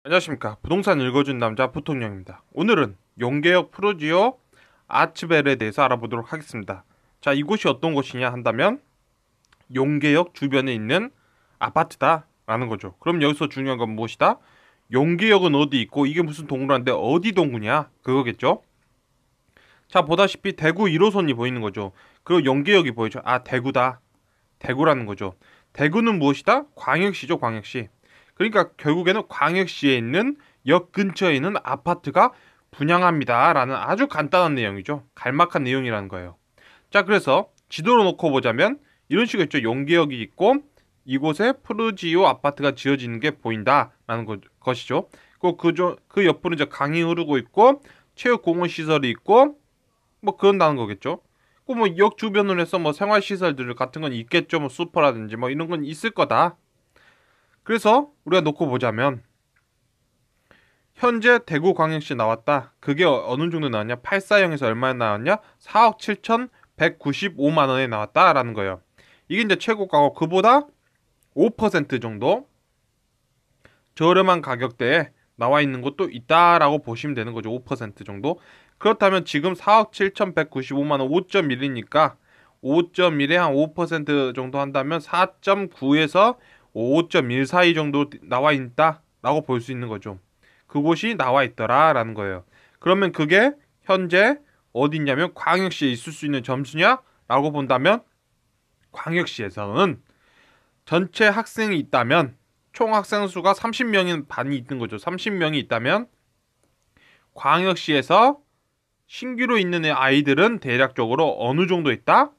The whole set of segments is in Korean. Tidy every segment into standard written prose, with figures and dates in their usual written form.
안녕하십니까. 부동산 읽어준 남자 부통령입니다. 오늘은 용계역 프루지오 아츠벨에 대해서 알아보도록 하겠습니다. 자, 이곳이 어떤 곳이냐 한다면 용계역 주변에 있는 아파트다 라는 거죠. 그럼 여기서 중요한 건 무엇이다? 용계역은 어디 있고 이게 무슨 동굴인데 어디 동굴이냐 그거겠죠. 자, 보다시피 대구 1호선이 보이는 거죠. 그리고 용계역이 보이죠. 아, 대구다. 대구라는 거죠. 대구는 무엇이다? 광역시죠, 광역시. 그러니까 결국에는 광역시에 있는 역 근처에 있는 아파트가 분양합니다 라는 아주 간단한 내용이죠. 갈막한 내용이라는 거예요. 자, 그래서 지도로 놓고 보자면 이런 식이겠죠. 용계역이 있고 이곳에 푸르지오 아파트가 지어지는 게 보인다 라는 것이죠. 그 옆으로 이제 강이 흐르고 있고 체육공원 시설이 있고 뭐 그런다는 거겠죠. 뭐 역 주변으로 해서 뭐 생활시설들 같은 건 있겠죠. 뭐 슈퍼라든지 뭐 이런 건 있을 거다. 그래서 우리가 놓고 보자면 현재 대구광역시 나왔다. 그게 어느 정도 나왔냐? 8사형에서 얼마에 나왔냐? 4억 7,195만 원에 나왔다라는 거예요. 이게 이제 최고가고 그보다 5% 정도 저렴한 가격대에 나와 있는 것도 있다라고 보시면 되는 거죠. 5% 정도. 그렇다면 지금 4억 7,195만 원 5.1이니까 5.1에 한 5% 정도 한다면 4.9에서 5.1 사이 정도 나와 있다라고 볼 수 있는 거죠. 그곳이 나와 있더라라는 거예요. 그러면 그게 현재 어디 있냐면 광역시에 있을 수 있는 점수냐라고 본다면 광역시에서는 전체 학생이 있다면 총 학생 수가 30명인 반이 있는 거죠. 30명이 있다면 광역시에서 신규로 있는 아이들은 대략적으로 어느 정도 있다?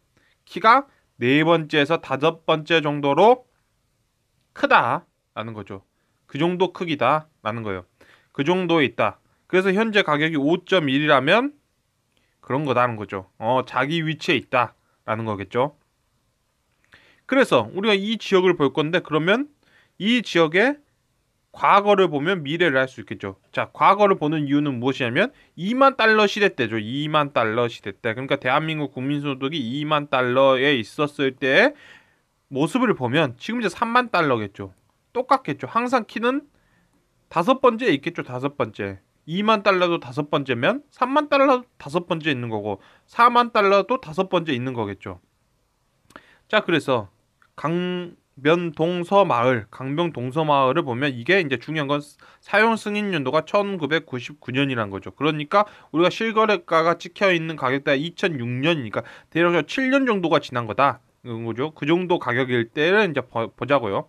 키가 네 번째에서 다섯 번째 정도로 크다라는 거죠. 그 정도 크기다라는 거예요. 그 정도에 있다. 그래서 현재 가격이 5.1이라면 그런 거다는 거죠. 자기 위치에 있다라는 거겠죠. 그래서 우리가 이 지역을 볼 건데 그러면 이 지역의 과거를 보면 미래를 알 수 있겠죠. 자, 과거를 보는 이유는 무엇이냐면 2만 달러 시대 때죠. 2만 달러 시대 때. 그러니까 대한민국 국민소득이 2만 달러에 있었을 때의 모습을 보면 지금 이제 3만 달러겠죠. 똑같겠죠. 항상 키는 다섯 번째에 있겠죠. 다섯 번째. 2만 달러도 다섯 번째면 3만 달러도 다섯 번째 있는 거고 4만 달러도 다섯 번째 있는 거겠죠. 자, 그래서 강변동서마을을 보면 이게 이제 중요한 건 사용 승인 연도가 1999년이란 거죠. 그러니까 우리가 실거래가가 찍혀 있는 가격대가 2006년이니까 대략 7년 정도가 지난 거다. 거죠. 그 정도 가격일 때를 이제 보자고요.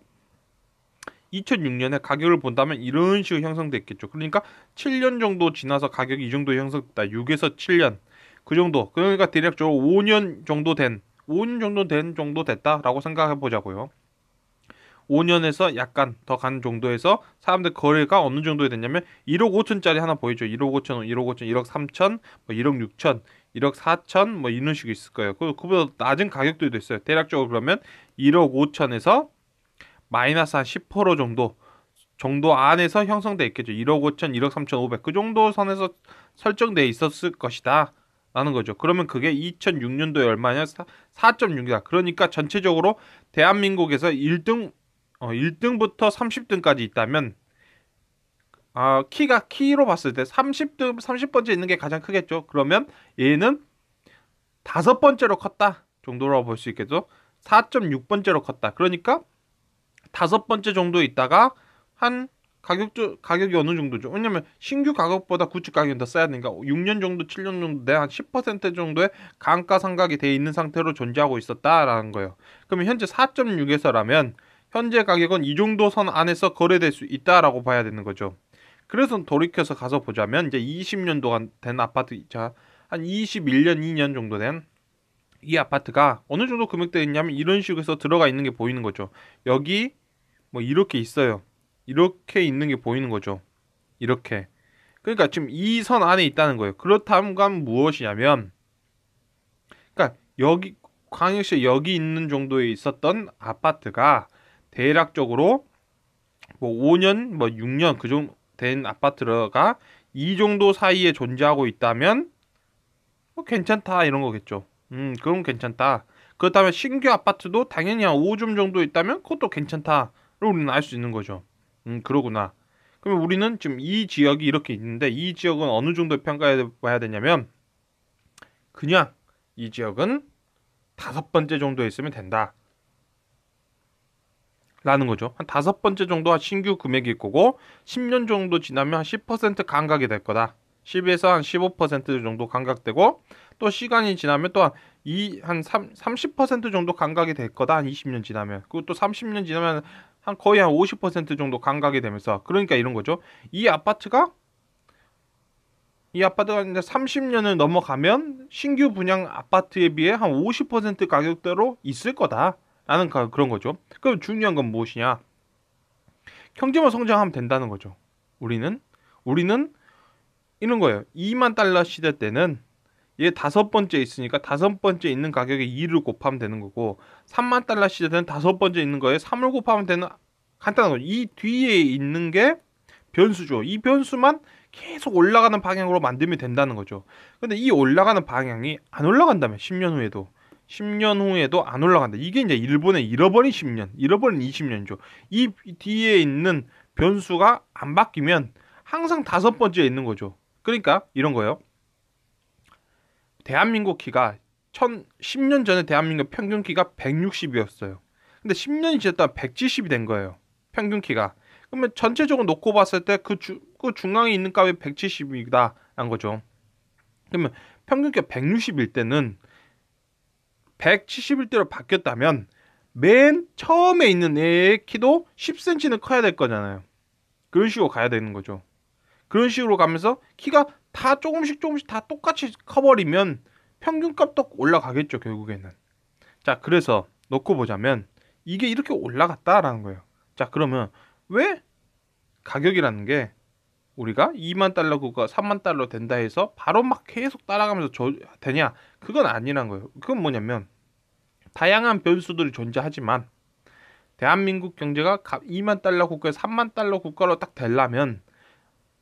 2006년에 가격을 본다면 이런 식으로 형성됐겠죠. 그러니까 7년 정도 지나서 가격이 이 정도 형성됐다. 6에서 7년. 그 정도. 그러니까 대략적으로 5년 정도 된 정도 됐다라고 생각해 보자고요. 5년에서 약간 더 간 정도에서 사람들 거래가 어느 정도에 됐냐면 1억 5천짜리 하나 보이죠. 1억 5천, 1억 5천, 1억 3천, 뭐 1억 6천, 1억 4천 뭐 이런 식이 있을 거예요. 그보다 낮은 가격들도 있어요. 대략적으로 그러면 1억 5천에서 마이너스 한 10% 정도 안에서 형성돼 있겠죠. 1억 5천, 1억 3천 5백 그 정도 선에서 설정돼 있었을 것이다. 라는 거죠. 그러면 그게 2006년도에 얼마냐? 4.6이다. 그러니까 전체적으로 대한민국에서 1등부터 30등까지 있다면 키로 봤을 때 30번째 있는 게 가장 크겠죠. 그러면 얘는 다섯 번째로 컸다 정도라고 볼 수 있겠죠. 4.6번째로 컸다. 그러니까 다섯 번째 정도 있다가 한 가격이 어느 정도죠? 왜냐면 신규 가격보다 구축 가격이 더 싸야 되니까 6년 정도, 7년 정도 돼 한 10% 정도의 감가상각이 돼 있는 상태로 존재하고 있었다라는 거예요. 그러면 현재 4.6에서라면 현재 가격은 이 정도 선 안에서 거래될 수 있다라고 봐야 되는 거죠. 그래서 돌이켜서 가서 보자면 이제 20년도가 된 아파트, 자, 한 21년, 2년 정도 된 이 아파트가 어느 정도 금액대에 있냐면 이런 식으로 해서 들어가 있는 게 보이는 거죠. 여기 뭐 이렇게 있어요. 이렇게 있는 게 보이는 거죠. 이렇게. 그러니까 지금 이 선 안에 있다는 거예요. 그렇다면 무엇이냐면, 그러니까 여기 광역시 여기 있는 정도에 있었던 아파트가 대략적으로 뭐 5년, 뭐 6년 그 정도 된 아파트가 이 정도 사이에 존재하고 있다면 뭐 괜찮다 이런 거겠죠. 그럼 괜찮다. 그렇다면 신규 아파트도 당연히 한 5점 정도 있다면 그것도 괜찮다를 우리는 알 수 있는 거죠. 그러구나. 그러면 우리는 지금 이 지역이 이렇게 있는데 이 지역은 어느 정도 평가해 봐야 되냐면 그냥 이 지역은 5번째 정도에 있으면 된다. 라는 거죠. 한 5번째 정도 신규 금액일 거고 10년 정도 지나면 한 10% 감각이 될 거다. 10에서 한 15% 정도 감각되고 또 시간이 지나면 또 한 30% 정도 감각이 될 거다. 한 20년 지나면. 그리고 또 30년 지나면 한 거의 한 50% 정도 감각이 되면서 그러니까 이런 거죠. 이 아파트가 이제 30년을 넘어가면 신규 분양 아파트에 비해 한 50% 가격대로 있을 거다라는 그런 거죠. 그럼 중요한 건 무엇이냐? 경제만 성장하면 된다는 거죠. 우리는 이런 거예요. 2만 달러 시대 때는 얘 5번째 있으니까 5번째 있는 가격에 2를 곱하면 되는 거고 3만 달러 시대 때는 5번째 있는 거에 3을 곱하면 되는 간단한 거죠. 이 뒤에 있는 게 변수죠. 이 변수만 계속 올라가는 방향으로 만들면 된다는 거죠. 근데 이 올라가는 방향이 안 올라간다면 10년 후에도 안 올라간다. 이게 이제 일본의 잃어버린 10년, 잃어버린 20년이죠. 이 뒤에 있는 변수가 안 바뀌면 항상 5번째에 있는 거죠. 그러니까 이런 거예요. 대한민국 키가 10년 전에 대한민국 평균 키가 160이었어요. 근데 10년이 지났다 170이 된 거예요. 평균 키가. 그러면 전체적으로 놓고 봤을 때 그 중앙에 있는 값이 170이다 란 거죠. 그러면 평균 키가 160일 때는 171대로 바뀌었다면 맨 처음에 있는 애의 키도 10cm는 커야 될 거잖아요. 그런 식으로 가야 되는 거죠. 그런 식으로 가면서 키가 다 조금씩 다 똑같이 커버리면 평균값도 올라가겠죠, 결국에는. 자, 그래서 놓고 보자면 이게 이렇게 올라갔다라는 거예요. 자, 그러면 왜 가격이라는 게 우리가 2만 달러 국가 3만 달러 된다 해서 바로 막 계속 따라가면서 되냐? 그건 아니란 거예요. 그건 뭐냐면 다양한 변수들이 존재하지만 대한민국 경제가 2만 달러 국가에서 3만 달러 국가로 딱 되려면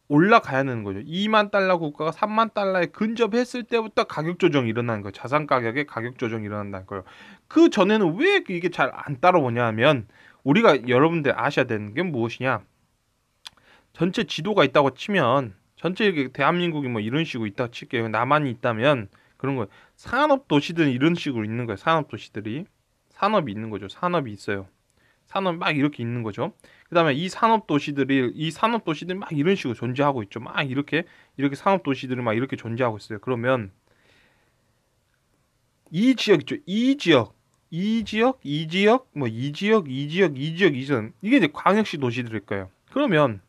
올라가야 되는 거죠. 2만 달러 국가가 3만 달러에 근접했을 때부터 가격 조정이 일어나는 거예요. 자산 가격의 가격 조정이 일어난다는 거예요. 그 전에는 왜 이게 잘 안 따라오냐 하면 우리가 여러분들 아셔야 되는 게 무엇이냐? 전체 지도가 있다고 치면 전체 이렇게 대한민국이 뭐 이런 식으로 있다고 칠게요. 남한이 있다면 그런 거예요. 산업 도시들은 이런 식으로 있는 거예요. 산업 도시들이 산업이 있는 거죠. 산업이 있어요. 산업 막 이렇게 있는 거죠. 그다음에 이 산업 도시들이 막 이런 식으로 존재하고 있죠. 막 이렇게 산업 도시들이 막 이렇게 존재하고 있어요. 그러면 이 지역 있죠. 이 지역 이게 이제 광역시 도시들일 거예요. 그러면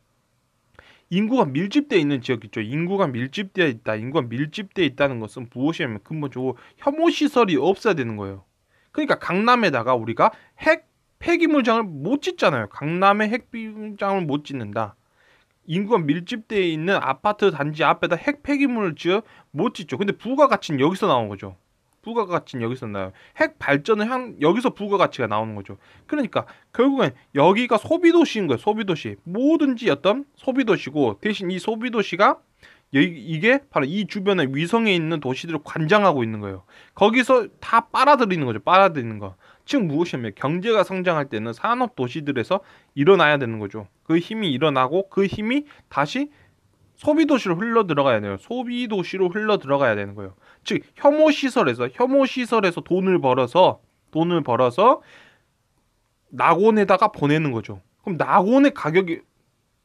인구가 밀집되어 있는 지역 있죠. 인구가 밀집되어 있다는 것은 무엇이냐면 근본적으로 혐오 시설이 없어야 되는 거예요. 그러니까 강남에다가 우리가 폐기물장을 못 짓잖아요. 강남에 핵비장을 못 짓는다. 인구가 밀집되어 있는 아파트 단지 앞에다 핵 폐기물을 지어 못 짓죠. 근데 부가가치는 여기서 나온 거죠. 부가가치는 여기서 나요. 핵 발전은 여기서 부가가치가 나오는 거죠. 그러니까 결국엔 여기가 소비도시인 거예요. 소비도시. 뭐든지 어떤 소비도시고 대신 이 소비도시가 이게 바로 이 주변에 위성에 있는 도시들을 관장하고 있는 거예요. 거기서 다 빨아들이는 거죠. 빨아들이는 거. 즉 무엇이냐면 경제가 성장할 때는 산업 도시들에서 일어나야 되는 거죠. 그 힘이 일어나고 그 힘이 다시 소비도시로 흘러 들어가야 돼요. 소비도시로 흘러 들어가야 되는 거예요. 즉 혐오 시설에서 돈을 벌어서 낙원에다가 보내는 거죠. 그럼 낙원의 가격이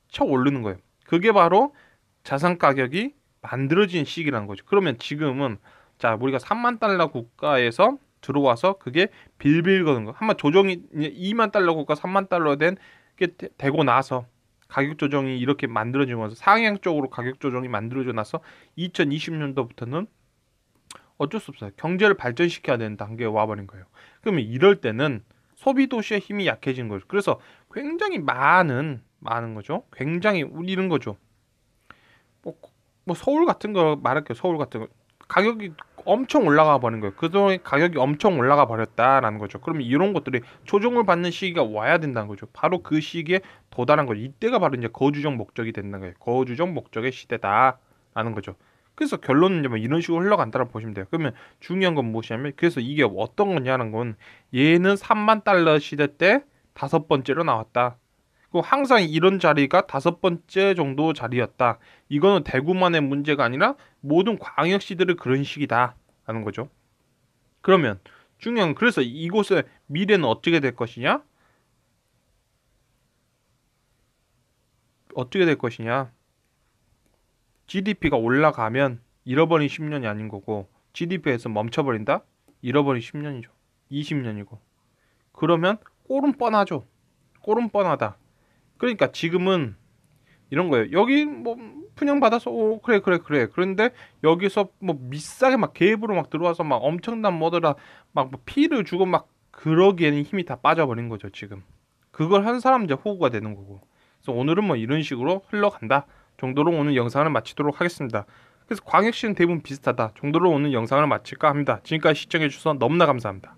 척 오르는 거예요. 그게 바로 자산 가격이 만들어진 시기라는 거죠. 그러면 지금은 자 우리가 3만 달러 국가에서 들어와서 그게 빌빌 거는 거. 한번 조정이 2만 달러 국가 3만 달러 게 되고 나서 가격 조정이 이렇게 만들어지면서 상향적으로 가격 조정이 만들어져 나서 2020년도부터는 어쩔 수 없어요. 경제를 발전시켜야 되는 단계에 와버린 거예요. 그러면 이럴 때는 소비 도시의 힘이 약해진 거죠. 그래서 굉장히 많은 거죠. 굉장히 이런 거죠. 뭐 서울 같은 거 말할게요. 서울 같은 거 가격이 엄청 올라가 버린 거예요. 그동안 가격이 엄청 올라가 버렸다라는 거죠. 그러면 이런 것들이 조정을 받는 시기가 와야 된다는 거죠. 바로 그 시기에 도달한 거죠. 이때가 바로 이제 거주적 목적이 된다는 거예요. 거주적 목적의 시대다라는 거죠. 그래서 결론은 이제 뭐 이런 식으로 흘러간다고 보시면 돼요. 그러면 중요한 건 무엇이냐면 그래서 이게 어떤 거냐는 건 얘는 3만 달러 시대 때 5번째로 나왔다. 그 항상 이런 자리가 5번째 정도 자리였다. 이거는 대구만의 문제가 아니라 모든 광역시들이 그런 식이다 라는 거죠. 그러면 중요한, 그래서 이곳의 미래는 어떻게 될 것이냐? 어떻게 될 것이냐? GDP가 올라가면 잃어버린 10년이 아닌 거고, GDP에서 멈춰버린다? 잃어버린 10년이죠. 20년이고. 그러면 꼴은 뻔하죠. 꼴은 뻔하다. 그러니까 지금은 이런 거예요. 여기 뭐 분양받아서 오 그래 그래 그래. 그런데 여기서 뭐 비싸게 막 갭으로 막 들어와서 막 엄청난 뭐더라 막뭐 피를 주고 막 그러기에는 힘이 다 빠져버린 거죠 지금. 그걸 한 사람 이제 호구가 되는 거고. 그래서 오늘은 뭐 이런 식으로 흘러간다 정도로 오늘 영상을 마치도록 하겠습니다. 그래서 광역시는 대부분 비슷하다 정도로 오늘 영상을 마칠까 합니다. 지금까지 시청해주셔서 너무나 감사합니다.